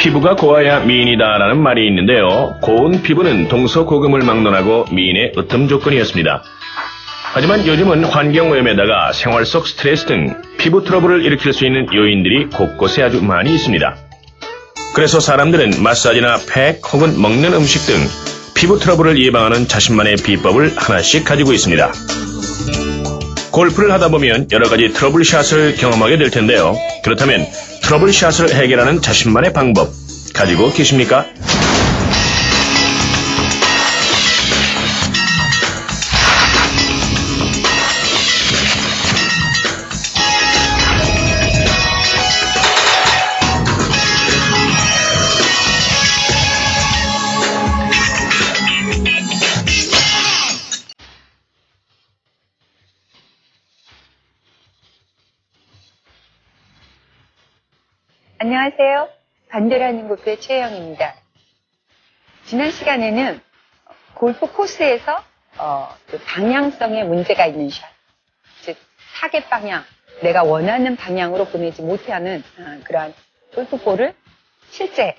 피부가 고와야 미인이다라는 말이 있는데요. 고운 피부는 동서고금을 막론하고 미인의 으뜸 조건이었습니다. 하지만 요즘은 환경오염에다가 생활 속 스트레스 등 피부 트러블을 일으킬 수 있는 요인들이 곳곳에 아주 많이 있습니다. 그래서 사람들은 마사지나 팩 혹은 먹는 음식 등 피부 트러블을 예방하는 자신만의 비법을 하나씩 가지고 있습니다. 골프를 하다 보면 여러 가지 트러블샷을 경험하게 될 텐데요. 그렇다면 트러블샷을 해결하는 자신만의 방법 가지고 계십니까? 안녕하세요. 반대라는 골프의 최혜영입니다. 지난 시간에는 골프 코스에서 그 방향성에 문제가 있는 샷, 즉 타겟 방향, 내가 원하는 방향으로 보내지 못하는 그러한 골프볼을 실제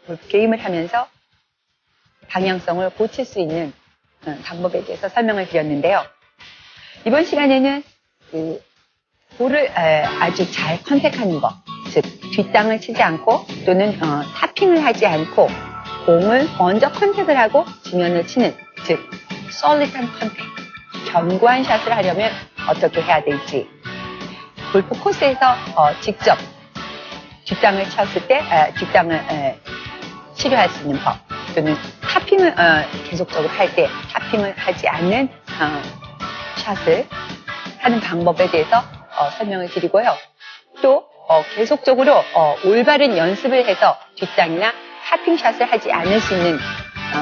골프 게임을 하면서 방향성을 고칠 수 있는 방법에 대해서 설명을 드렸는데요. 이번 시간에는 그 볼을 아주 잘 컨택하는 법, 즉 뒷땅을 치지 않고 또는 타핑을 하지 않고 공을 먼저 컨택을 하고 지면을 치는, 즉 솔리드한 컨택, 견고한 샷을 하려면 어떻게 해야 될지, 골프 코스에서 직접 뒷땅을 쳤을 때 뒷땅을 치료할 수 있는 법, 또는 타핑을 계속적으로 할 때 타핑을 하지 않는 샷을 하는 방법에 대해서 설명을 드리고요. 또 계속적으로 올바른 연습을 해서 뒷땅이나 타핑샷을 하지 않을 수 있는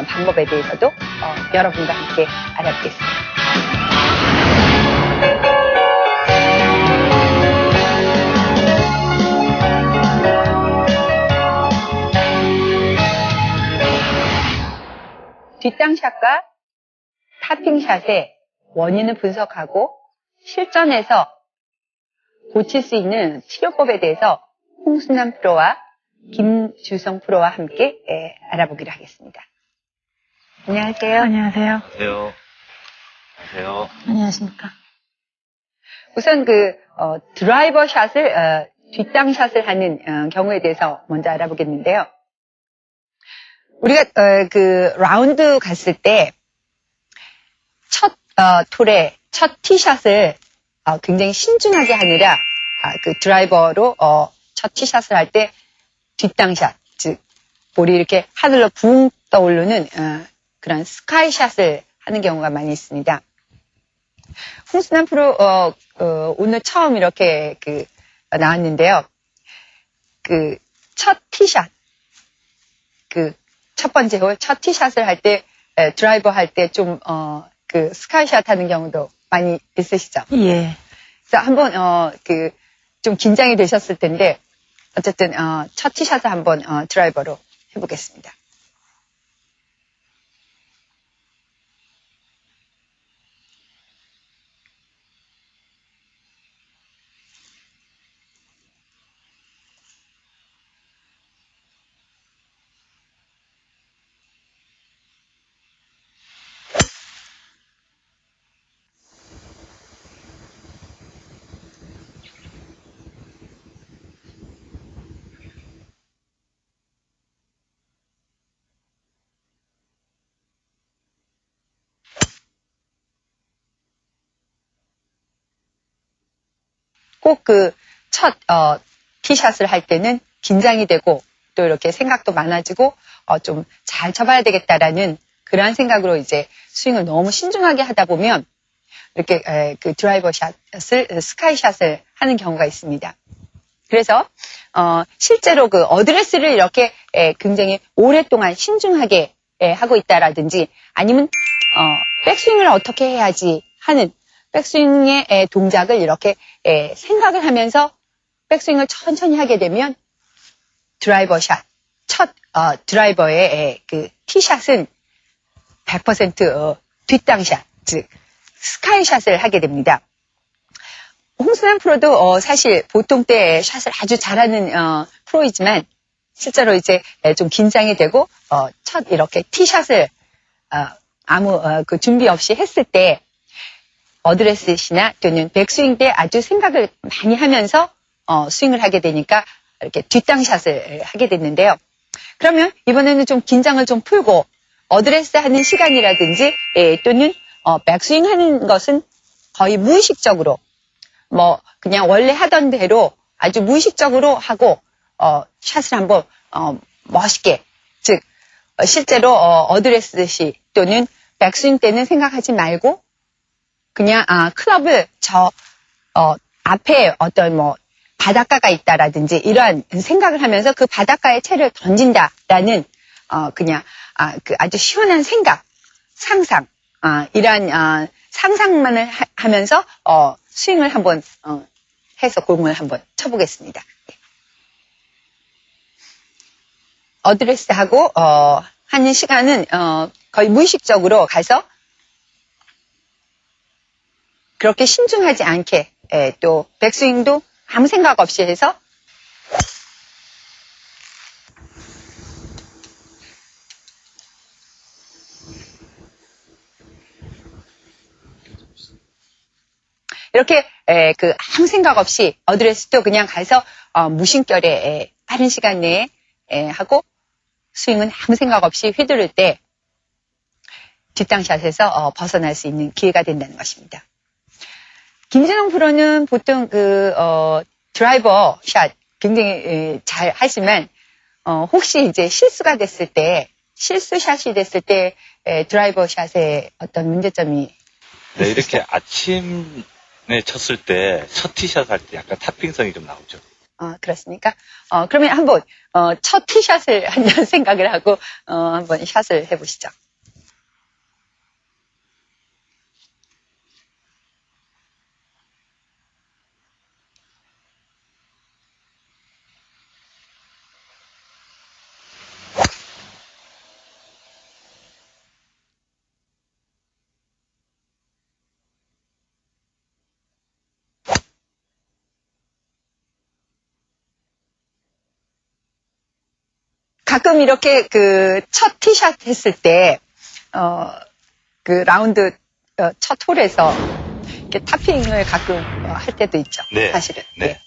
방법에 대해서도 여러분과 함께 알아보겠습니다. 뒷땅샷과 타핑샷의 원인을 분석하고 실전에서 고칠 수 있는 치료법에 대해서 홍순남 프로와 김주성 프로와 함께 알아보기로 하겠습니다. 안녕하세요. 안녕하세요. 안녕하세요. 안녕하세요. 안녕하십니까. 우선 드라이버 샷을 뒷땅 샷을 하는 경우에 대해서 먼저 알아보겠는데요. 우리가 라운드 갔을 때 첫 톨에 첫 티샷을 굉장히 신중하게 하느라 그 드라이버로 첫 티샷을 할 때 뒷땅샷, 즉 볼이 이렇게 하늘로 붕 떠오르는 그런 스카이샷을 하는 경우가 많이 있습니다. 홍순남 프로 오늘 처음 이렇게 나왔는데요. 그 첫 티샷, 그 첫 번째 홀 첫 티샷을 할 때 드라이버 할 때 좀 스카이샷 하는 경우도 많이 있으시죠? 예. 그래서 한번 좀 긴장이 되셨을 텐데 어쨌든 첫 티샷을 한번 드라이버로 해보겠습니다. 꼭 첫 티샷을 할 때는 긴장이 되고 또 이렇게 생각도 많아지고 좀 잘 쳐봐야 되겠다라는 그러한 생각으로 이제 스윙을 너무 신중하게 하다 보면 이렇게 그 드라이버 샷을 스카이샷을 하는 경우가 있습니다. 그래서 실제로 그 어드레스를 이렇게 굉장히 오랫동안 신중하게 하고 있다라든지 아니면 백스윙을 어떻게 해야지 하는 백스윙의 동작을 이렇게 생각을 하면서 백스윙을 천천히 하게 되면 드라이버 샷, 첫 드라이버의 그 티샷은 100% 뒷땅샷, 즉 스카이샷을 하게 됩니다. 홍순남 프로도 사실 보통 때 샷을 아주 잘하는 프로이지만 실제로 이제 좀 긴장이 되고, 첫 이렇게 티샷을, 그 준비 없이 했을 때, 어드레스시나 또는 백스윙 때 아주 생각을 많이 하면서, 스윙을 하게 되니까, 이렇게 뒷땅샷을 하게 됐는데요. 그러면 이번에는 좀 긴장을 좀 풀고, 어드레스 하는 시간이라든지, 또는, 백스윙 하는 것은 거의 무의식적으로, 그냥 원래 하던 대로 아주 무의식적으로 하고, 샷을 한번, 멋있게, 즉, 실제로, 어드레스시 또는 백스윙 때는 생각하지 말고, 그냥, 클럽을 앞에 어떤 바닷가가 있다라든지 이러한 생각을 하면서 그 바닷가에 채를 던진다라는, 그냥, 아주 시원한 생각, 상상, 이러한, 상상만을 하면서, 스윙을 한번, 해서 공을 한번 쳐보겠습니다. 어드레스하고, 하는 시간은, 거의 무의식적으로 가서, 그렇게 신중하지 않게, 또, 백스윙도 아무 생각 없이 해서, 이렇게 아무 생각 없이 어드레스도 그냥 가서 무심결에 빠른 시간 내에 하고 스윙은 아무 생각 없이 휘두를 때 뒷땅샷에서 벗어날 수 있는 기회가 된다는 것입니다. 김진홍 프로는 보통 드라이버 샷 굉장히 잘 하지만 혹시 이제 실수가 됐을 때 실수샷이 됐을 때 드라이버 샷에 어떤 문제점이 네, 이렇게 아침에 쳤을 때, 첫 티샷 할 때 약간 탑핑성이 좀 나오죠. 그렇습니까? 그러면 한번, 첫 티샷을 한다는 생각을 하고, 한번 샷을 해보시죠. 가끔 이렇게 첫 티샷 했을 때, 라운드, 첫 홀에서 이렇게 탑핑을 가끔 할 때도 있죠. 네. 사실은. 네.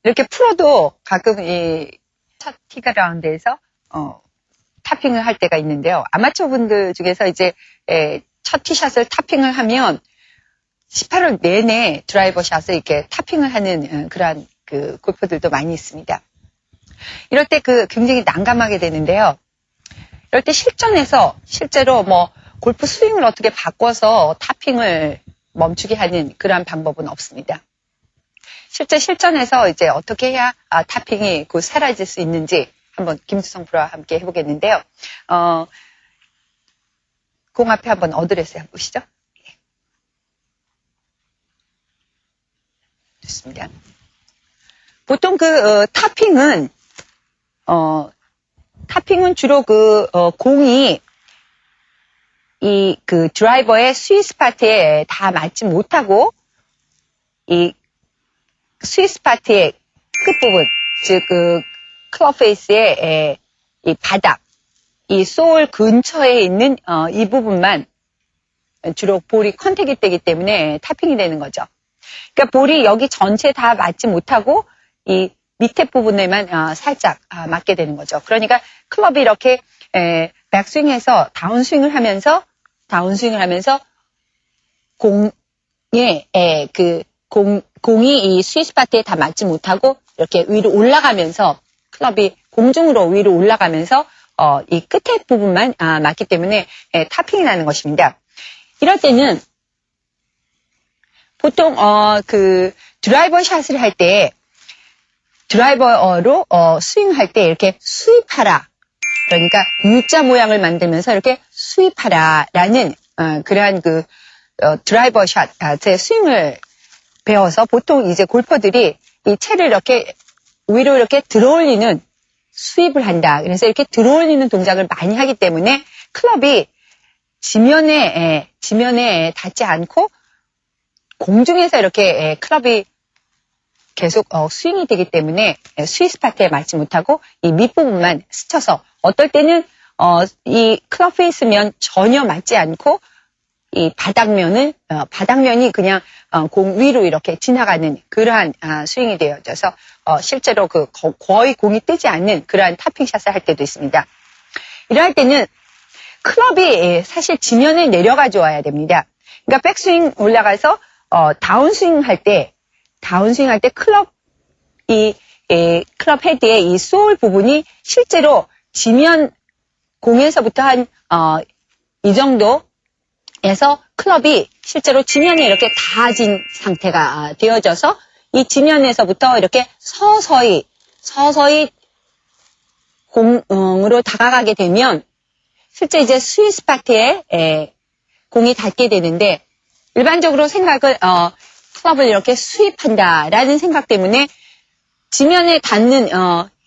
이렇게 프로도 가끔 이 첫 티가 라운드에서, 탑핑을 할 때가 있는데요. 아마추어 분들 중에서 이제, 첫 티샷을 탑핑을 하면 18홀 내내 드라이버 샷을 이렇게 탑핑을 하는 그러한 골퍼들도 많이 있습니다. 이럴 때 굉장히 난감하게 되는데요. 이럴 때 실전에서 실제로 골프 스윙을 어떻게 바꿔서 탑핑을 멈추게 하는 그러한 방법은 없습니다. 실제 실전에서 이제 어떻게 해야 탑핑이 곧 사라질 수 있는지 한번 김수성 프로와 함께 해보겠는데요. 공 앞에 한번 어드레스 해보시죠. 좋습니다. 보통 탑핑은 주로 공이 드라이버의 스윗 스팟에 다 맞지 못하고 이 스윗 스팟의 끝부분, 즉 클럽 페이스의 이 바닥, 이 소울 근처에 있는 이 부분만 주로 볼이 컨택이 되기 때문에 탑핑이 되는 거죠. 그러니까 볼이 여기 전체 다 맞지 못하고 이 밑에 부분에만 살짝 맞게 되는 거죠. 그러니까 클럽이 이렇게 백스윙에서 다운스윙을 하면서 공에 공이 이 스윗 스팟에 다 맞지 못하고 이렇게 위로 올라가면서 클럽이 공중으로 위로 올라가면서 이 끝에 부분만 맞기 때문에 탑핑이 나는 것입니다. 이럴 때는 보통 드라이버 샷을 할 때 드라이버로 스윙할 때 이렇게 스윕하라. 그러니까 U자 모양을 만들면서 이렇게 스윕하라라는 그러한 드라이버 샷의 스윙을 배워서 보통 이제 골퍼들이 이 채를 이렇게 위로 이렇게 들어올리는 스윕을 한다. 그래서 이렇게 들어올리는 동작을 많이 하기 때문에 클럽이 지면에 닿지 않고 공중에서 이렇게 클럽이 계속 스윙이 되기 때문에 스윗 스팟에 맞지 못하고 이 밑부분만 스쳐서 어떨 때는 이 클럽 페이스면 전혀 맞지 않고 이 바닥면이 그냥 공 위로 이렇게 지나가는 그러한 스윙이 되어져서 실제로 거의 공이 뜨지 않는 그러한 탑핑샷을 할 때도 있습니다. 이러할 때는 클럽이 사실 지면에 내려가 줘야 됩니다. 그러니까 백스윙 올라가서 다운스윙 할 때 클럽 클럽 헤드의 이 소울 부분이 실제로 지면 공에서부터 한 이 정도에서 클럽이 실제로 지면에 이렇게 닿아진 상태가 되어져서 이 지면에서부터 이렇게 서서히 공으로 다가가게 되면 실제 이제 스윗 스팟에 공이 닿게 되는데 일반적으로 생각을 클럽을 이렇게 스윕한다라는 생각 때문에 지면에 닿는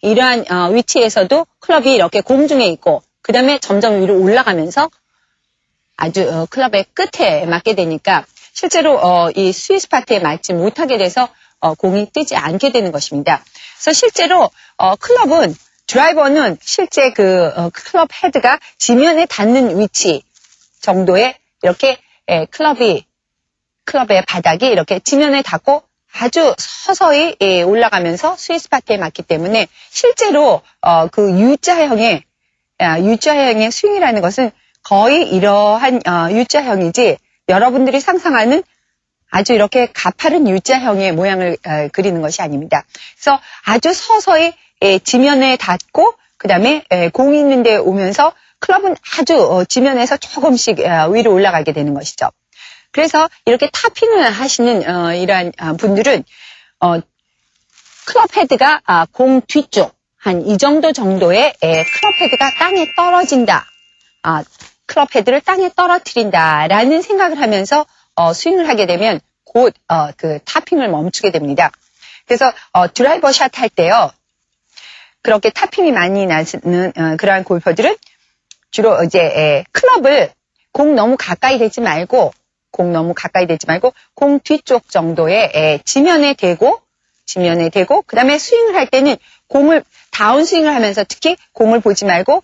이러한 위치에서도 클럽이 이렇게 공중에 있고 그 다음에 점점 위로 올라가면서 아주 클럽의 끝에 맞게 되니까 실제로 이 스윗 스팟에 맞지 못하게 돼서 공이 뜨지 않게 되는 것입니다. 그래서 실제로 드라이버는 실제 클럽 헤드가 지면에 닿는 위치 정도에 이렇게 클럽의 바닥이 이렇게 지면에 닿고 아주 서서히 올라가면서 스윗 스팟에 맞기 때문에 실제로 그 U자형의 스윙이라는 것은 거의 이러한 U자형이지 여러분들이 상상하는 아주 이렇게 가파른 U자형의 모양을 그리는 것이 아닙니다. 그래서 아주 서서히 지면에 닿고 그 다음에 공이 있는 데 오면서 클럽은 아주 지면에서 조금씩 위로 올라가게 되는 것이죠. 그래서 이렇게 탑핑을 하시는 이러한 분들은 클럽 헤드가 공 뒤쪽 한 이 정도의 클럽 헤드가 땅에 떨어진다. 클럽 헤드를 땅에 떨어뜨린다라는 생각을 하면서 스윙을 하게 되면 곧 그 탑핑을 멈추게 됩니다. 그래서 드라이버 샷 할 때요. 그렇게 탑핑이 많이 나는 그러한 골퍼들은 주로 이제 클럽을 공 너무 가까이 대지 말고 공 뒤쪽 정도의 지면에 대고 그다음에 스윙을 할 때는 공을 다운 스윙을 하면서 특히 공을 보지 말고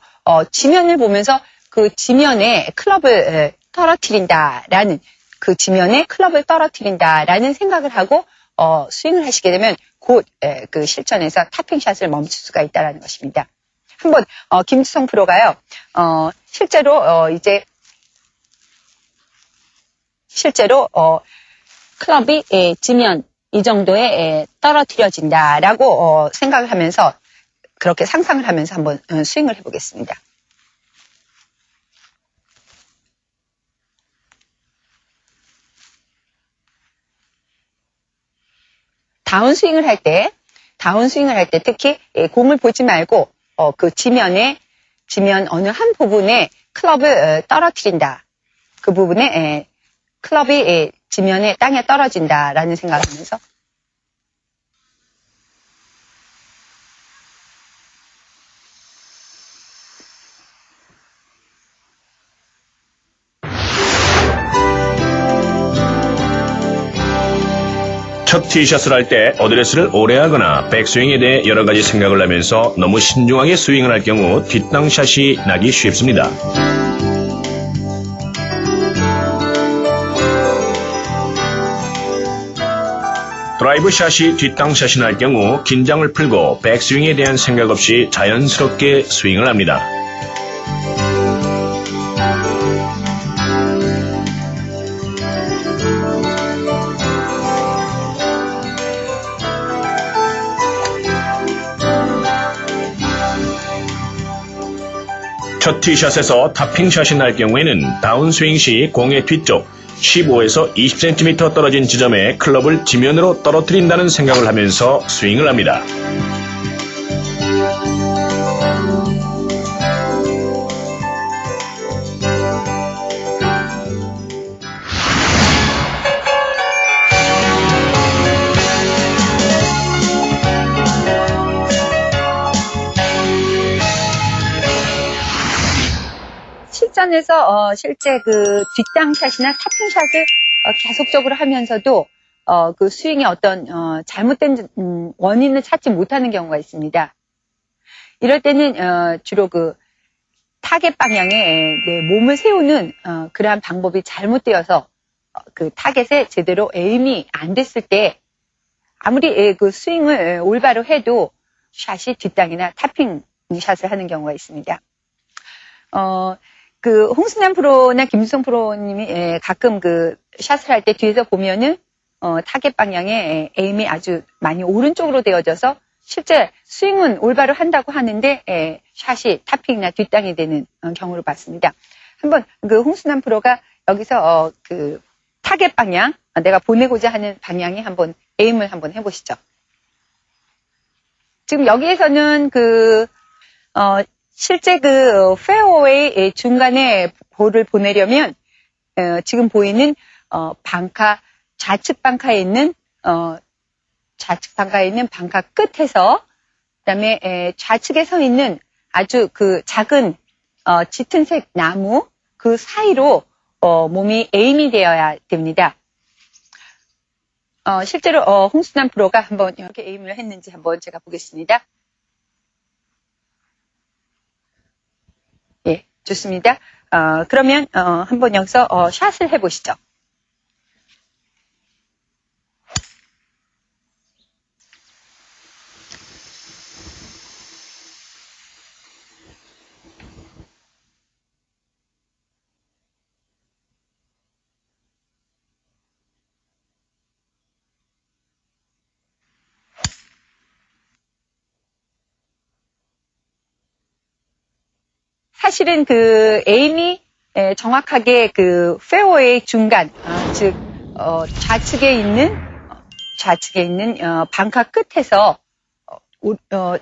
지면을 보면서 그 지면에 클럽을 떨어뜨린다라는 생각을 하고 스윙을 하시게 되면 곧 그 실전에서 탑핑샷을 멈출 수가 있다라는 것입니다. 한번 김주성 프로가요. 실제로 클럽이 지면 이 정도에 떨어뜨려진다라고 생각을 하면서 그렇게 상상을 하면서 한번 스윙을 해보겠습니다. 다운스윙을 할 때 특히 공을 보지 말고 그 지면 어느 한 부분에 클럽을 떨어뜨린다. 그 부분에 클럽이 지면에 땅에 떨어진다라는 생각을 하면서 첫 티샷을 할 때 어드레스를 오래 하거나 백스윙에 대해 여러 가지 생각을 하면서 너무 신중하게 스윙을 할 경우 뒷땅샷이 나기 쉽습니다. 드라이브 샷이 뒷땅샷이 날 경우 긴장을 풀고 백스윙에 대한 생각 없이 자연스럽게 스윙을 합니다. 첫 티샷에서 탑핑샷이 날 경우에는 다운스윙 시 공의 뒤쪽 15에서 20cm 떨어진 지점에 클럽을 지면으로 떨어뜨린다는 생각을 하면서 스윙을 합니다. 실전에서 실제 그 뒷땅샷이나 탑핑샷을 계속적으로 하면서도 그 스윙의 어떤 잘못된 원인을 찾지 못하는 경우가 있습니다. 이럴 때는 주로 그 타겟 방향에 내 몸을 세우는 그러한 방법이 잘못되어서 그 타겟에 제대로 에임이 안 됐을 때 아무리 그 스윙을 올바로 해도 샷이 뒷땅이나 타핑 샷을 하는 경우가 있습니다. 그 홍순남 프로나 김수성 프로님이 가끔 그 샷을 할 때 뒤에서 보면은 타겟 방향에 에임이 아주 많이 오른쪽으로 되어져서 실제 스윙은 올바로 한다고 하는데 샷이 타핑이나 뒷땅이 되는 경우를 봤습니다. 한번 그 홍순남 프로가 여기서 그 타겟 방향, 내가 보내고자 하는 방향에 한번 에임을 한번 해보시죠. 지금 여기에서는 실제 그 페어웨이 중간에 볼을 보내려면 지금 보이는 방카, 좌측 방카에 있는 방카 끝에서 그다음에 좌측에 서 있는 아주 그 작은 짙은색 나무 그 사이로 몸이 에임이 되어야 됩니다. 실제로 홍순남 프로가 한번 이렇게 에임을 했는지 한번 제가 보겠습니다. 예, 좋습니다. 그러면 한번 여기서 샷을 해보시죠. 사실은 그 에임이 정확하게 그 페어웨이 중간, 즉 좌측에 있는 방카 끝에서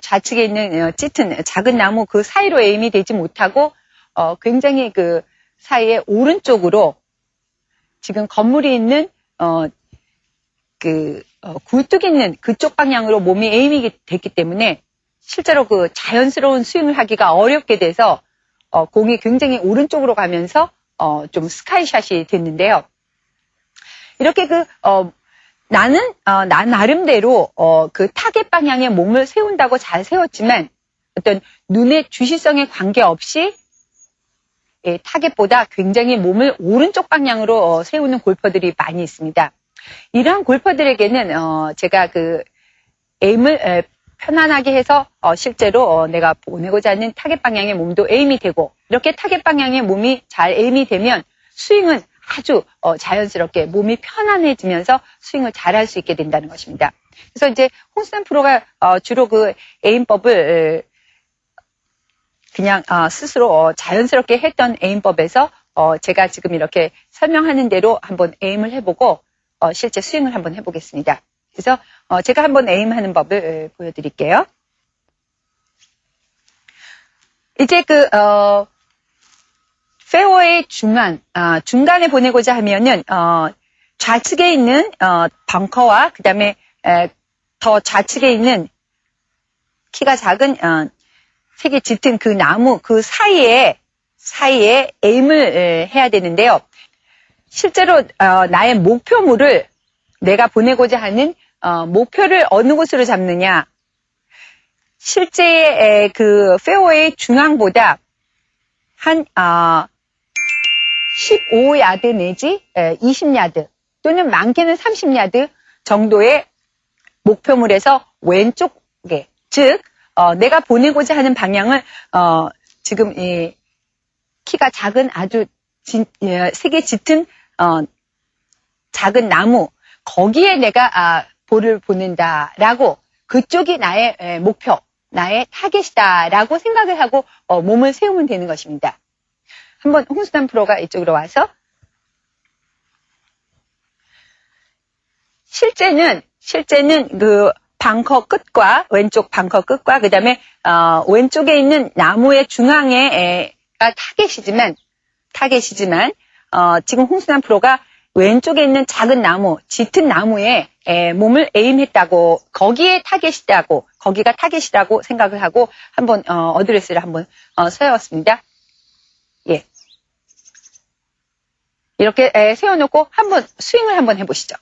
좌측에 있는 짙은 작은 나무 그 사이로 에임이 되지 못하고 굉장히 그 사이에 오른쪽으로 지금 건물이 있는 굴뚝 있는 그쪽 방향으로 몸이 에임이 됐기 때문에 실제로 그 자연스러운 스윙을 하기가 어렵게 돼서 공이 굉장히 오른쪽으로 가면서 좀 스카이샷이 됐는데요. 이렇게 나는 나 나름대로 그 타겟 방향에 몸을 세운다고 잘 세웠지만 어떤 눈의 주시성에 관계없이 타겟보다 굉장히 몸을 오른쪽 방향으로 세우는 골퍼들이 많이 있습니다. 이러한 골퍼들에게는 제가 그 에임을 편안하게 해서 실제로 내가 보내고자 하는 타겟 방향의 몸도 에임이 되고 이렇게 타겟 방향의 몸이 잘 에임이 되면 스윙은 아주 자연스럽게 몸이 편안해지면서 스윙을 잘할 수 있게 된다는 것입니다. 그래서 이제 홍순남 프로가 주로 그 에임법을 그냥 스스로 자연스럽게 했던 에임법에서 제가 지금 이렇게 설명하는 대로 한번 에임을 해보고 실제 스윙을 한번 해보겠습니다. 그래서 제가 한번 에임하는 법을 보여드릴게요. 이제 페어웨이 중간에 보내고자 하면은 좌측에 있는 벙커와 그 다음에 더 좌측에 있는 키가 작은 색이 짙은 그 나무 그 사이에 에임을 해야 되는데요. 실제로 나의 목표물을 내가 보내고자 하는 목표를 어느 곳으로 잡느냐. 실제 그 페어웨이 중앙보다 한 15야드 내지 20야드 또는 많게는 30야드 정도의 목표물에서 왼쪽에, 즉 내가 보내고자 하는 방향을 지금 이 키가 작은 아주 색이 짙은 작은 나무 거기에 내가 볼을 보낸다라고 그쪽이 나의 목표, 나의 타겟이다라고 생각을 하고 몸을 세우면 되는 것입니다. 한번 홍순남 프로가 이쪽으로 와서 실제는 그 벙커 끝과 왼쪽 벙커 끝과 그다음에 왼쪽에 있는 나무의 중앙에가 타겟이지만 지금 홍순남 프로가 왼쪽에 있는 작은 나무, 짙은 나무에 몸을 에임했다고, 거기에 타겟이다고, 거기가 타겟이라고 생각을 하고 한번 어드레스를 한번 세웠습니다. 예. 이렇게 세워놓고 한번 스윙을 한번 해보시죠.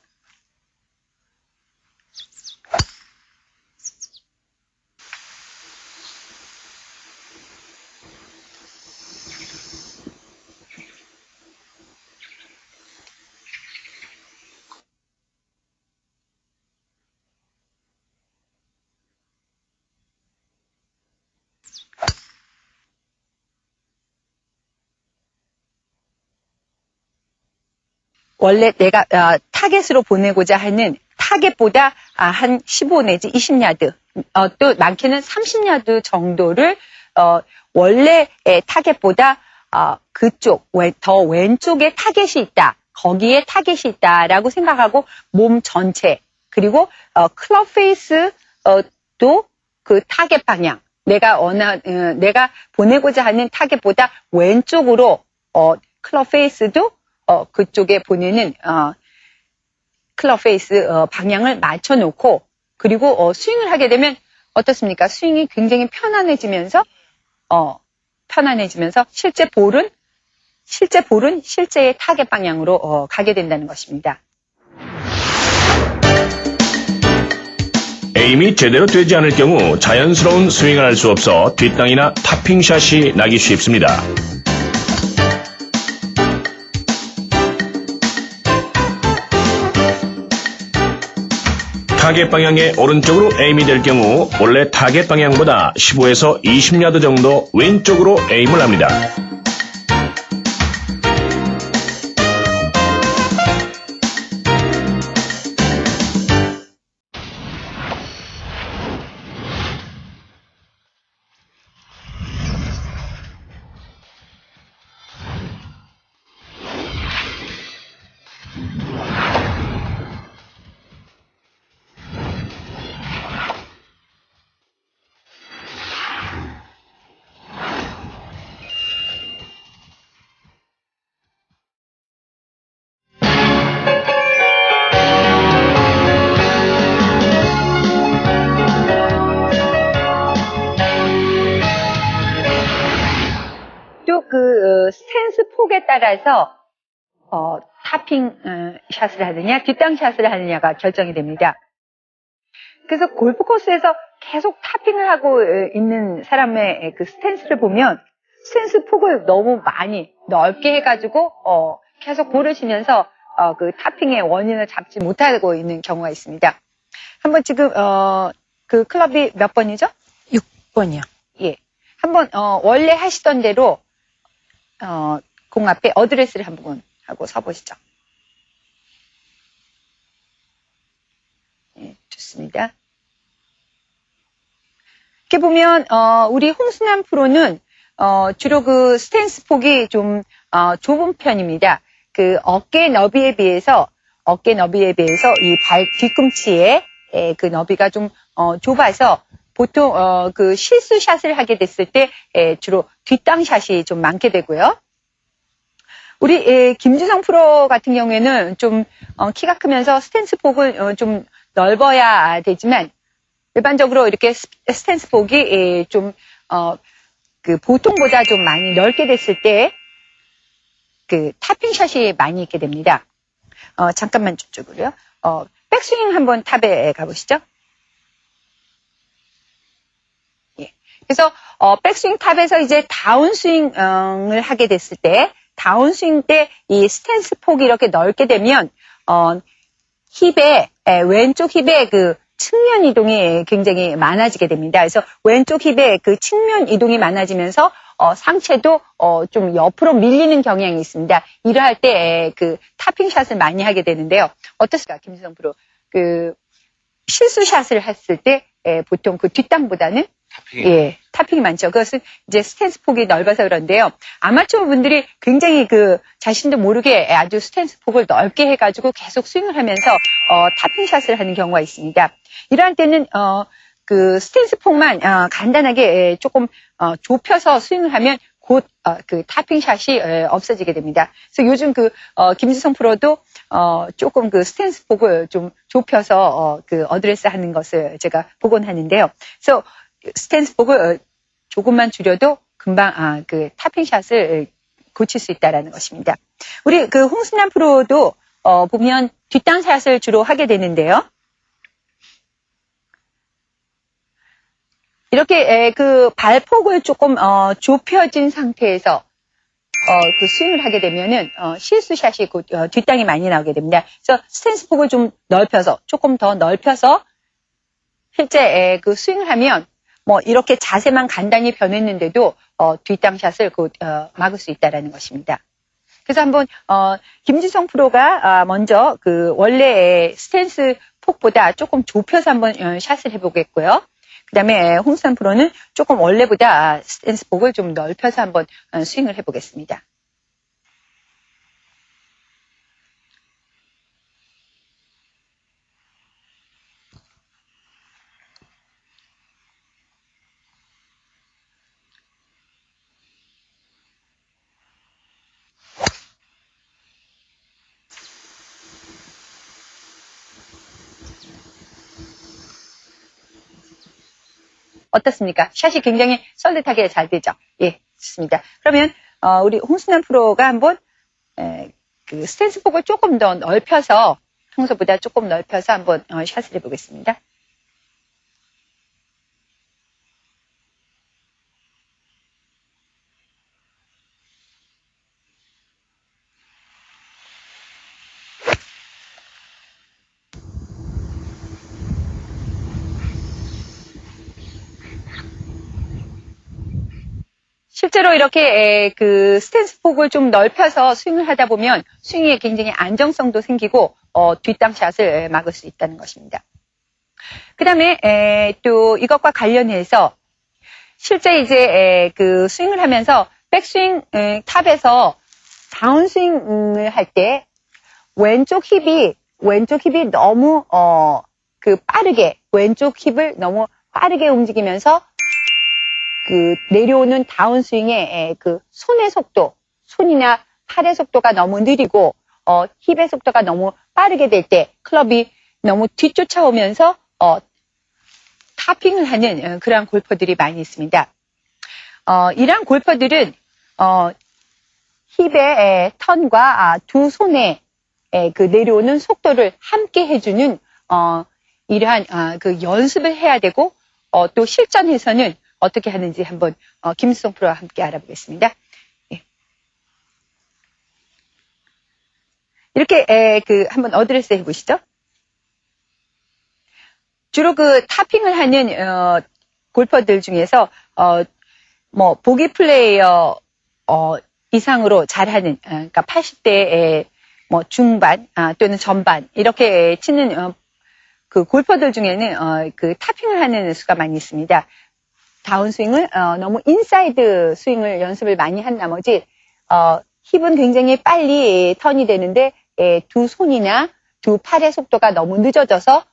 원래 내가 타겟으로 보내고자 하는 타겟보다 한 15 내지 20야드, 또 많게는 30야드 정도를 원래의 타겟보다 그쪽, 더 왼쪽에 타겟이 있다. 거기에 타겟이 있다라고 생각하고 몸 전체, 그리고 클럽 페이스도 그 타겟 방향, 내가 보내고자 하는 타겟보다 왼쪽으로 클럽 페이스도 그쪽에 보내는 클럽 페이스 방향을 맞춰놓고, 그리고 스윙을 하게 되면 어떻습니까? 스윙이 굉장히 편안해지면서 실제 볼은 실제의 타겟 방향으로 가게 된다는 것입니다. 에임이 제대로 되지 않을 경우 자연스러운 스윙을 할 수 없어 뒷땅이나 탑핑샷이 나기 쉽습니다. 타겟 방향의 오른쪽으로 에임이 될 경우 원래 타겟 방향보다 15에서 20야드 정도 왼쪽으로 에임을 합니다. 또 그 스탠스 폭에 따라서 타핑 샷을 하느냐 뒷땅 샷을 하느냐가 결정이 됩니다. 그래서 골프 코스에서 계속 타핑을 하고 있는 사람의 그 스탠스를 보면 스탠스 폭을 너무 많이 넓게 해가지고 계속 볼을 치면서 그 타핑의 원인을 잡지 못하고 있는 경우가 있습니다. 한번 지금 그 클럽이 몇 번이죠? 6번이요. 예. 한번 원래 하시던 대로 공 앞에 어드레스를 한번 하고 서보시죠. 예, 좋습니다. 이렇게 보면 우리 홍순환 프로는 주로 그 스탠스 폭이 좀 좁은 편입니다. 그 어깨 너비에 비해서 이 발 뒤꿈치의 그 너비가 좀 좁아서 보통 그 실수 샷을 하게 됐을 때 주로 뒷땅 샷이 좀 많게 되고요. 우리 김주성 프로 같은 경우에는 좀 키가 크면서 스탠스 폭을 좀 넓어야 되지만 일반적으로 이렇게 스탠스 폭이 좀 그 보통보다 좀 많이 넓게 됐을 때 그 타핑 샷이 많이 있게 됩니다. 잠깐만 저쪽으로요. 백스윙 한번 탑에 가보시죠. 예. 그래서 백스윙 탑에서 이제 다운스윙을 하게 됐을 때, 다운스윙 때 이 스탠스 폭이 이렇게 넓게 되면 왼쪽 힙의 그 측면 이동이 굉장히 많아지게 됩니다. 그래서 왼쪽 힙의 그 측면 이동이 많아지면서 상체도 좀 옆으로 밀리는 경향이 있습니다. 이러할 때 그 타핑 샷을 많이 하게 되는데요. 어떻습니까, 김수성 프로? 그 실수 샷을 했을 때 보통 그 뒷땅보다는 타핑이 많죠. 그것은 이제 스탠스 폭이 넓어서 그런데요. 아마추어 분들이 굉장히 그 자신도 모르게 아주 스탠스 폭을 넓게 해가지고 계속 스윙을 하면서 타핑 샷을 하는 경우가 있습니다. 이러한 때는 그 스탠스 폭만 간단하게 조금 좁혀서 스윙을 하면 곧 그 타핑 샷이 없어지게 됩니다. 그래서 요즘 그 김수성 프로도 조금 그 스탠스 폭을 좀 좁혀서 그 어드레스 하는 것을 제가 보곤 하는데요. 그래서 스탠스 폭을 조금만 줄여도 금방 그 타핑 샷을 고칠 수 있다라는 것입니다. 우리 그 홍순환 프로도 보면 뒷땅 샷을 주로 하게 되는데요. 이렇게 그 발폭을 조금 좁혀진 상태에서 그 스윙을 하게 되면은 실수샷이 뒷땅이 많이 나오게 됩니다. 그래서 스탠스 폭을 좀 넓혀서 조금 더 넓혀서 실제 그 스윙을 하면 뭐 이렇게 자세만 간단히 변했는데도 뒷땅 샷을 막을 수 있다라는 것입니다. 그래서 한번 김지성 프로가 먼저 그 원래 스탠스 폭보다 조금 좁혀서 한번 샷을 해보겠고요. 그다음에 홍수환 프로는 조금 원래보다 스탠스 폭을 좀 넓혀서 한번 스윙을 해보겠습니다. 어떻습니까? 샷이 굉장히 솔깃하게 잘 되죠? 예, 좋습니다. 그러면, 우리 홍순환 프로가 한번, 그 스탠스 폭을 조금 더 넓혀서, 평소보다 조금 넓혀서 한번 샷을 해보겠습니다. 실제로 이렇게 그 스탠스 폭을 좀 넓혀서 스윙을 하다 보면 스윙에 굉장히 안정성도 생기고 뒷땅샷을 막을 수 있다는 것입니다. 그 다음에 또 이것과 관련해서 실제 이제 그 스윙을 하면서 백스윙 탑에서 다운스윙을 할 때 왼쪽 힙이 너무 그 빠르게 왼쪽 힙을 너무 빠르게 움직이면서 그 내려오는 다운스윙의 그 손의 속도, 손이나 팔의 속도가 너무 느리고 힙의 속도가 너무 빠르게 될 때 클럽이 너무 뒤쫓아오면서 타핑을 하는 그러한 골퍼들이 많이 있습니다. 이러한 골퍼들은 힙의 턴과 두 손의 그 내려오는 속도를 함께 해주는 이러한 그 연습을 해야 되고 또 실전에서는 어떻게 하는지 한번 김수성 프로와 함께 알아보겠습니다. 예. 이렇게 그 한번 어드레스 해보시죠. 주로 그 타핑을 하는 골퍼들 중에서 뭐 보기 플레이어 이상으로 잘하는 그러니까 80대의 뭐 중반 또는 전반 이렇게 치는 그 골퍼들 중에는 그 타핑을 하는 수가 많이 있습니다. 다운스윙을 너무 인사이드 스윙을 연습을 많이 한 나머지 힙은 굉장히 빨리 턴이 되는데 두 손이나 두 팔의 속도가 너무 늦어져서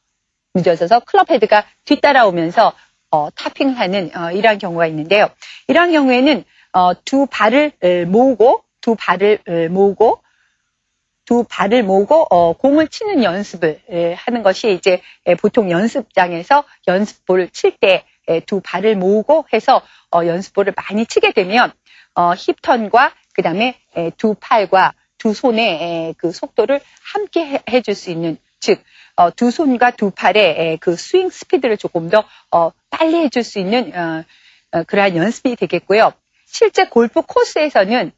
클럽 헤드가 뒤따라오면서 타핑을 하는 이러한 경우가 있는데요. 이러한 경우에는 두 발을 모으고 공을 치는 연습을 하는 것이 이제 보통 연습장에서 연습볼을 칠 때 두 발을 모으고 해서 연습볼을 많이 치게 되면 힙턴과 그 다음에 두 팔과 두 손의 그 속도를 함께 해줄 수 있는 즉 두 손과 두 팔의 그 스윙 스피드를 조금 더 빨리 해줄 수 있는 그러한 연습이 되겠고요. 실제 골프 코스에서는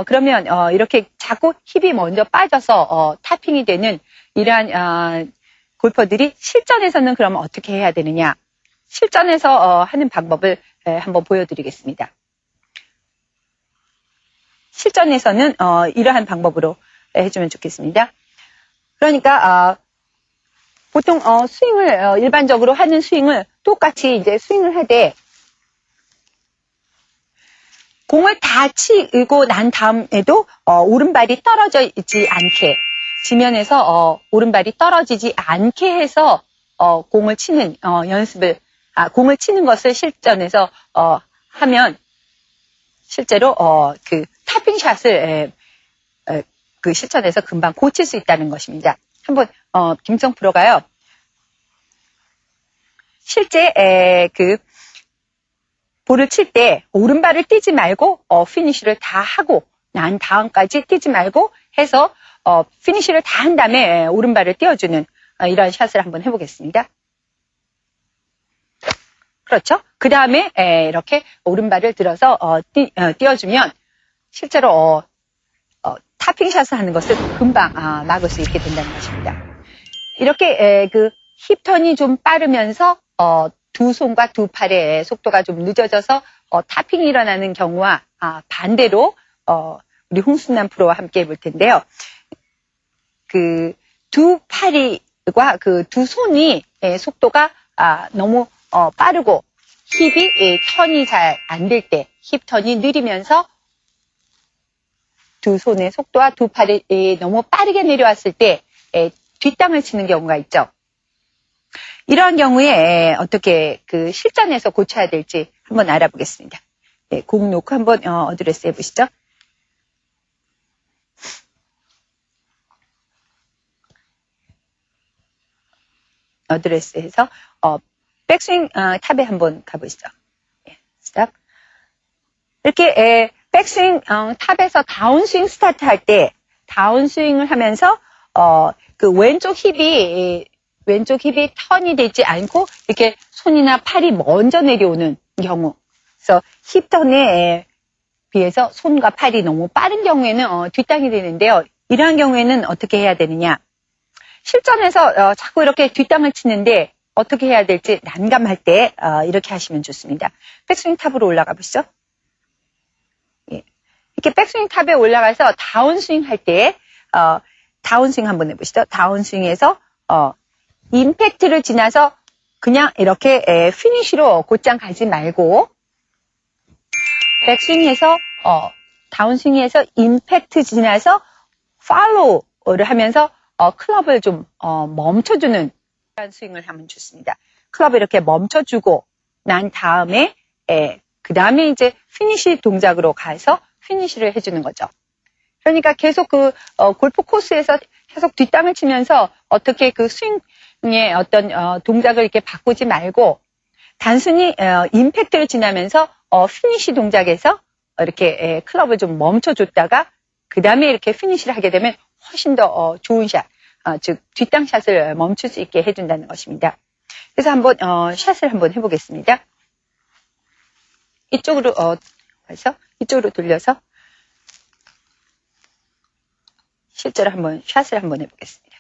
그러면 이렇게 자꾸 힙이 먼저 빠져서 타핑이 되는 이러한 골퍼들이 실전에서는 그러면 어떻게 해야 되느냐? 실전에서 하는 방법을 한번 보여드리겠습니다. 실전에서는 이러한 방법으로 해주면 좋겠습니다. 그러니까 보통 스윙을 일반적으로 하는 스윙을 똑같이 이제 스윙을 하되 공을 다 치고 난 다음에도 오른발이 떨어지지 않게 지면에서 오른발이 떨어지지 않게 해서 공을 치는 연습을 공을 치는 것을 실전에서 하면 실제로 그 타핑샷을 그 실전에서 금방 고칠 수 있다는 것입니다. 한번 김성 프로가요. 실제 그 볼을 칠 때 오른발을 띄지 말고 피니쉬를 다 하고 난 다음까지 띄지 말고 해서 피니쉬를 다 한 다음에 오른발을 띄워주는 이런 샷을 한번 해보겠습니다. 그렇죠? 그 다음에 이렇게 오른발을 들어서 띄워주면 실제로 타핑샷을 하는 것을 금방 막을 수 있게 된다는 것입니다. 이렇게 그 힙턴이 좀 빠르면서 두 손과 두 팔의 속도가 좀 늦어져서 타핑이 일어나는 경우와 반대로 우리 홍순남 프로와 함께 해볼 텐데요. 그 두 팔이와 그 두 손이 속도가 너무 빠르고 힙이 턴이 잘 안 될 때, 힙 턴이 느리면서 두 손의 속도와 두 팔이 너무 빠르게 내려왔을 때 뒷땅을 치는 경우가 있죠. 이러한 경우에 어떻게 그 실전에서 고쳐야 될지 한번 알아보겠습니다. 네, 공 놓고 한번 어드레스 해보시죠. 어드레스해서 백스윙 탑에 한번 가보시죠. 네, 스탑. 이렇게 백스윙 탑에서 다운스윙 스타트 할 때 다운스윙을 하면서 그 왼쪽 힙이 턴이 되지 않고 이렇게 손이나 팔이 먼저 내려오는 경우. 그래서 힙 턴에 비해서 손과 팔이 너무 빠른 경우에는 뒷땅이 되는데요. 이러한 경우에는 어떻게 해야 되느냐? 실전에서 자꾸 이렇게 뒷땅을 치는데 어떻게 해야 될지 난감할 때 이렇게 하시면 좋습니다. 백스윙 탑으로 올라가 보시죠. 예. 이렇게 백스윙 탑에 올라가서 다운스윙 할 때 다운스윙 한번 해보시죠. 다운스윙에서 임팩트를 지나서 그냥 이렇게 피니쉬로 곧장 가지 말고 백스윙에서 다운스윙에서 임팩트 지나서 팔로우를 하면서 클럽을 좀 멈춰주는 그런 스윙을 하면 좋습니다. 클럽을 이렇게 멈춰주고 난 다음에 그 다음에 이제 피니쉬 동작으로 가서 피니쉬를 해주는 거죠. 그러니까 계속 그 골프 코스에서 계속 뒷땅을 치면서 어떻게 그 스윙의 어떤 동작을 이렇게 바꾸지 말고 단순히 임팩트를 지나면서 피니쉬 동작에서 이렇게 클럽을 좀 멈춰줬다가 그 다음에 이렇게 피니쉬를 하게 되면 훨씬 더 좋은 샷, 즉 뒷땅 샷을 멈출 수 있게 해준다는 것입니다. 그래서 한번 샷을 한번 해보겠습니다. 이쪽으로 해서 이쪽으로 돌려서 실제로 한번 샷을 한번 해보겠습니다.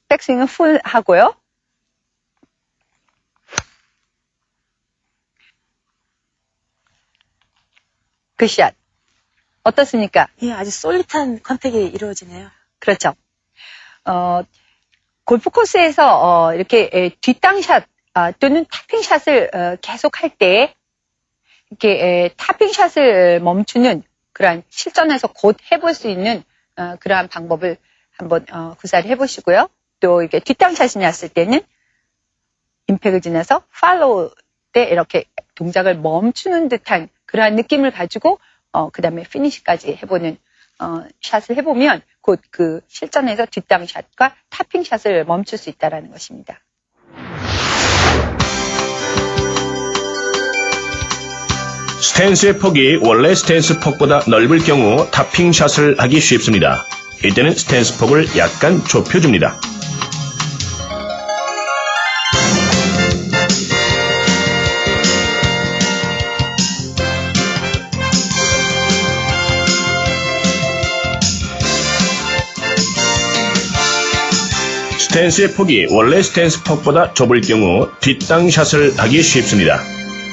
백스윙은 풀 하고요. 그 샷. 어떻습니까? 예, 아주 솔릿한 컨택이 이루어지네요. 그렇죠. 골프 코스에서 이렇게 뒷땅샷 또는 탑핑샷을 계속 할 때 이렇게 탑핑샷을 멈추는 그러한 실전에서 곧 해볼 수 있는 그러한 방법을 한번 구사를 해보시고요. 또 이렇게 뒷땅샷이 났을 때는 임팩을 지나서 팔로우 때 이렇게 동작을 멈추는 듯한 그러한 느낌을 가지고 그 다음에 피니시까지 해보는 샷을 해보면 곧 그 실전에서 뒷땅 샷과 탑핑 샷을 멈출 수 있다는 것입니다. 스탠스의 폭이 원래 스탠스 폭보다 넓을 경우 탑핑 샷을 하기 쉽습니다. 이때는 스탠스 폭을 약간 좁혀줍니다. 스탠스의 폭이 원래 스탠스 폭보다 좁을 경우 뒷땅 샷을 하기 쉽습니다.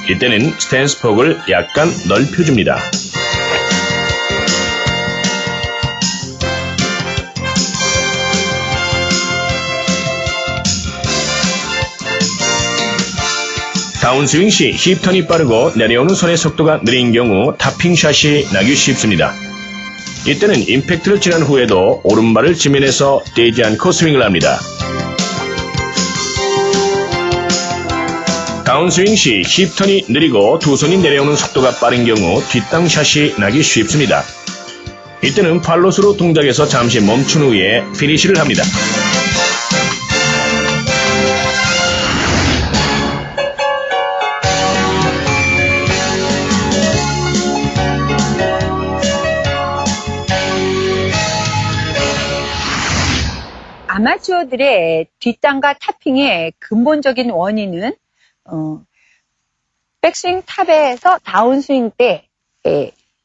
이때는 스탠스 폭을 약간 넓혀줍니다. 다운스윙 시 힙턴이 빠르고 내려오는 손의 속도가 느린 경우 탑핑샷이 나기 쉽습니다. 이때는 임팩트를 지난 후에도 오른발을 지면에서 떼지 않고 스윙을 합니다. 다운스윙 시 힙턴이 느리고 두 손이 내려오는 속도가 빠른 경우 뒷땅샷이 나기 쉽습니다. 이때는 팔로스로 동작에서 잠시 멈춘 후에 피니시를 합니다. 아마추어들의 뒷땅과 탑핑의 근본적인 원인은 백스윙 탑에서 다운스윙 때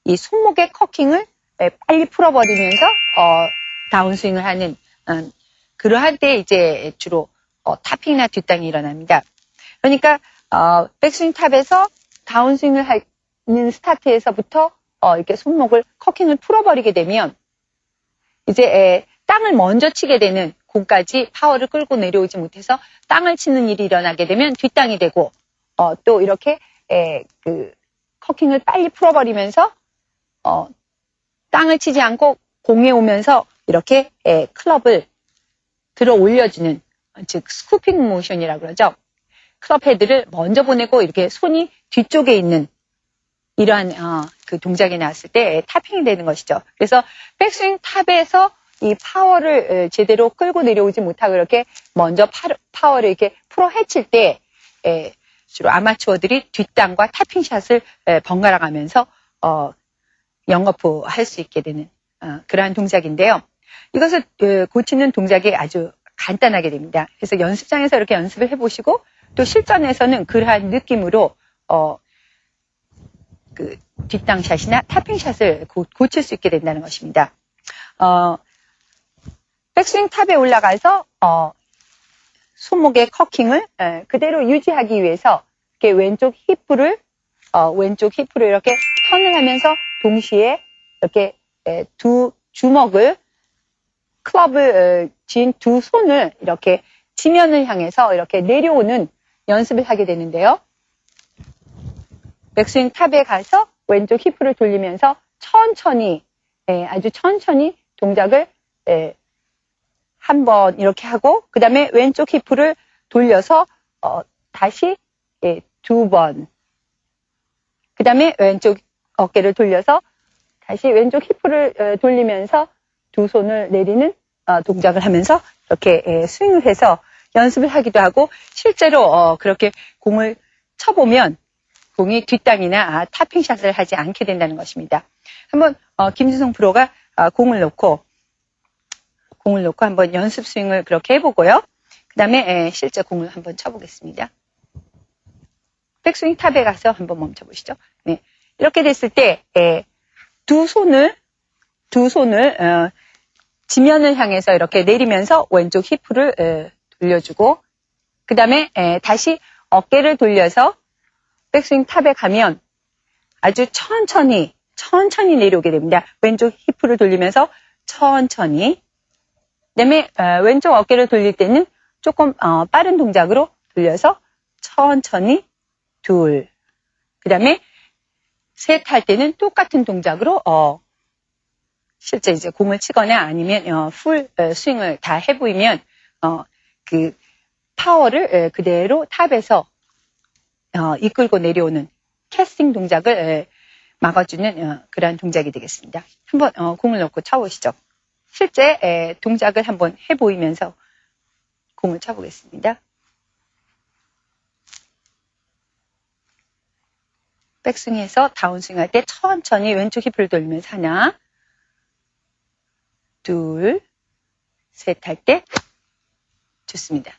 이 손목의 커킹을 빨리 풀어버리면서 다운스윙을 하는 그러한 때 이제 주로 탑핑이나 뒷땅이 일어납니다. 그러니까 백스윙 탑에서 다운스윙을 하는 스타트에서부터 이렇게 손목을 커킹을 풀어버리게 되면 이제 땅을 먼저 치게 되는 공까지 파워를 끌고 내려오지 못해서 땅을 치는 일이 일어나게 되면 뒷땅이 되고 또 이렇게 그 커킹을 빨리 풀어버리면서 땅을 치지 않고 공에 오면서 이렇게 클럽을 들어 올려주는 즉 스쿠핑 모션이라고 그러죠. 클럽 헤드를 먼저 보내고 이렇게 손이 뒤쪽에 있는 이러한 그 동작이 나왔을 때 탑핑이 되는 것이죠. 그래서 백스윙 탑에서 이 파워를 제대로 끌고 내려오지 못하고 이렇게 먼저 파워를 이렇게 풀어 헤칠 때 주로 아마추어들이 뒷땅과 탑핑샷을 번갈아 가면서 영거푸 할 수 있게 되는 그러한 동작인데요. 이것을 고치는 동작이 아주 간단하게 됩니다. 그래서 연습장에서 이렇게 연습을 해보시고 또 실전에서는 그러한 느낌으로 그 뒷땅샷이나 탑핑샷을 고칠 수 있게 된다는 것입니다. 백스윙 탑에 올라가서 손목의 커킹을 그대로 유지하기 위해서 이렇게 왼쪽 힙부를 이렇게 턴을 하면서 동시에 이렇게 두 주먹을 클럽을 쥔 두 손을 이렇게 지면을 향해서 이렇게 내려오는 연습을 하게 되는데요. 백스윙 탑에 가서 왼쪽 힙을 돌리면서 천천히 아주 천천히 동작을 한번 이렇게 하고 그 다음에 왼쪽 힙을 돌려서 다시 두 번 그 다음에 왼쪽 어깨를 돌려서 다시 왼쪽 힙을 돌리면서 두 손을 내리는 동작을 하면서 이렇게 스윙을 해서 연습을 하기도 하고 실제로 그렇게 공을 쳐보면 공이 뒷땅이나 탑핑샷을 하지 않게 된다는 것입니다. 한번 김주성 프로가 공을 놓고 한번 연습 스윙을 그렇게 해보고요. 그 다음에 실제 공을 한번 쳐보겠습니다. 백스윙 탑에 가서 한번 멈춰보시죠. 네. 이렇게 됐을 때 두 손을 지면을 향해서 이렇게 내리면서 왼쪽 힙을 돌려주고 그 다음에 다시 어깨를 돌려서 백스윙 탑에 가면 아주 천천히 내려오게 됩니다. 왼쪽 힙을 돌리면서 천천히 그 다음에 왼쪽 어깨를 돌릴 때는 조금 빠른 동작으로 돌려서 천천히 둘 그 다음에 셋 할 때는 똑같은 동작으로 실제 이제 공을 치거나 아니면 풀 스윙을 다 해보이면 그 파워를 그대로 탑에서 이끌고 내려오는 캐스팅 동작을 막아주는 그러한 동작이 되겠습니다. 한번 공을 넣고 쳐보시죠. 실제 동작을 한번 해보이면서 공을 쳐보겠습니다. 백스윙에서 다운스윙 할 때 천천히 왼쪽 힙을 돌리면서 하나, 둘, 셋 할 때 좋습니다.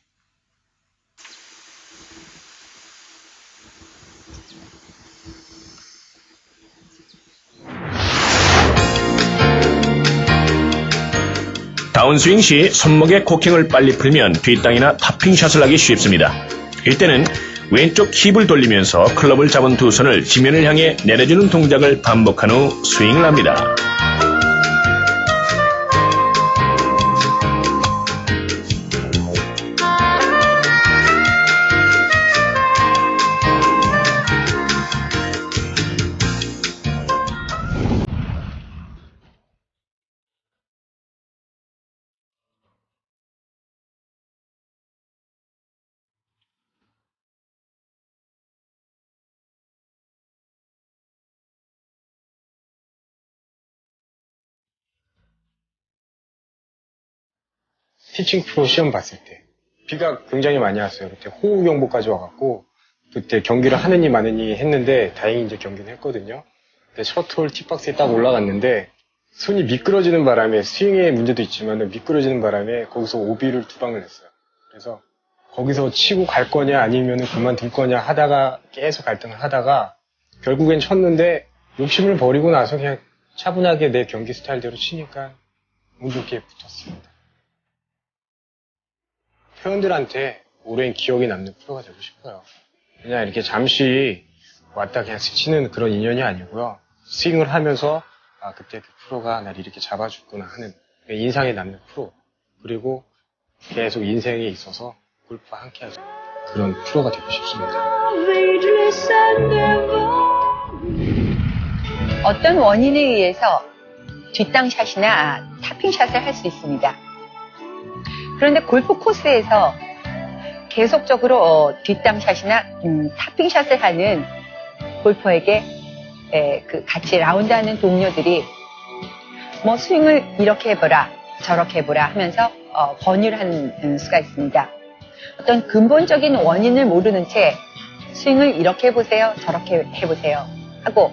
다운스윙 시 손목의 코킹을 빨리 풀면 뒷땅이나 탑핑샷을 하기 쉽습니다. 이때는 왼쪽 힙을 돌리면서 클럽을 잡은 두 손을 지면을 향해 내려주는 동작을 반복한 후 스윙을 합니다. 티칭 프로 시험 봤을 때 비가 굉장히 많이 왔어요. 그때 호우경보까지 와갖고 그때 경기를 하느니 마느니 했는데 다행히 이제 경기는 했거든요. 근데 첫 홀 티박스에 딱 올라갔는데 손이 미끄러지는 바람에 스윙의 문제도 있지만 미끄러지는 바람에 거기서 오비를 두 방을 냈어요. 그래서 거기서 치고 갈 거냐 아니면 그만둘 거냐 하다가 계속 갈등을 하다가 결국엔 쳤는데 욕심을 버리고 나서 그냥 차분하게 내 경기 스타일대로 치니까 운 좋게 붙었습니다. 회원들한테 오랜 기억에 남는 프로가 되고 싶어요. 그냥 이렇게 잠시 왔다 그냥 스치는 그런 인연이 아니고요. 스윙을 하면서 아 그때 그 프로가 날 이렇게 잡아줬구나 하는 인상에 남는 프로. 그리고 계속 인생에 있어서 골프와 함께하자. 그런 프로가 되고 싶습니다. 어떤 원인에 의해서 뒷땅샷이나 탑핑샷을 할 수 있습니다. 그런데 골프 코스에서 계속적으로 뒷땅샷이나 탑핑샷을 하는 골퍼에게 같이 라운드하는 동료들이 뭐 스윙을 이렇게 해보라 저렇게 해보라 하면서 권유를 하는 수가 있습니다. 어떤 근본적인 원인을 모르는 채 스윙을 이렇게 해보세요 저렇게 해보세요 하고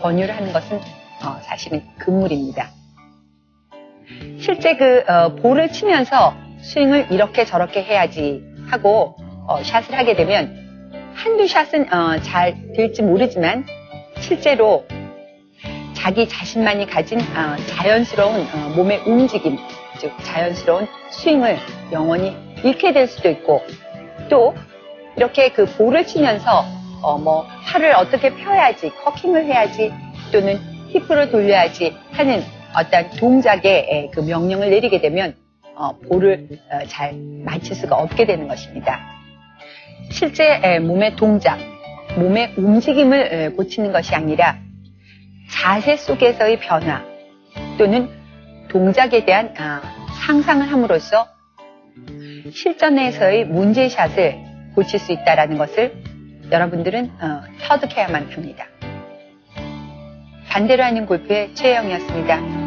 권유를 하는 것은 사실은 금물입니다. 실제 볼을 치면서 스윙을 이렇게 저렇게 해야지 하고 샷을 하게 되면 한두 샷은 잘 될지 모르지만 실제로 자기 자신만이 가진 자연스러운 몸의 움직임, 즉 자연스러운 스윙을 영원히 잃게 될 수도 있고 또 이렇게 그 볼을 치면서 뭐 팔을 어떻게 펴야지, 커킹을 해야지 또는 힙을 돌려야지 하는 어떤 동작에 그 명령을 내리게 되면 볼을 잘 맞출 수가 없게 되는 것입니다. 실제 몸의 동작, 몸의 움직임을 고치는 것이 아니라 자세 속에서의 변화 또는 동작에 대한 상상을 함으로써 실전에서의 문제샷을 고칠 수 있다는 것을 여러분들은 터득해야만 합니다. 반대로 하는 골프의 최혜영이었습니다.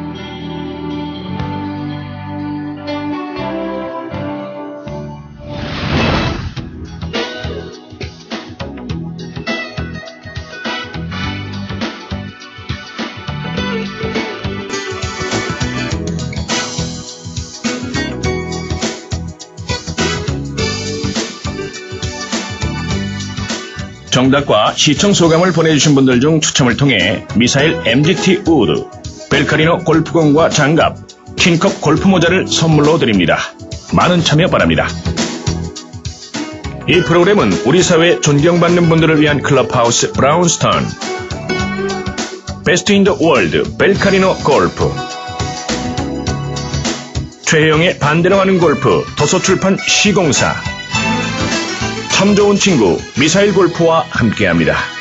정답과 시청 소감을 보내주신 분들 중 추첨을 통해 미사일 MGT 우드, 벨카리노 골프공과 장갑, 킹컵 골프 모자를 선물로 드립니다. 많은 참여 바랍니다. 이 프로그램은 우리 사회에 존경받는 분들을 위한 클럽하우스 브라운스턴, 베스트 인 더 월드 벨카리노 골프, 최혜영의 반대로 하는 골프 도서출판 시공사, 참 좋은 친구 미사일 골프와 함께합니다.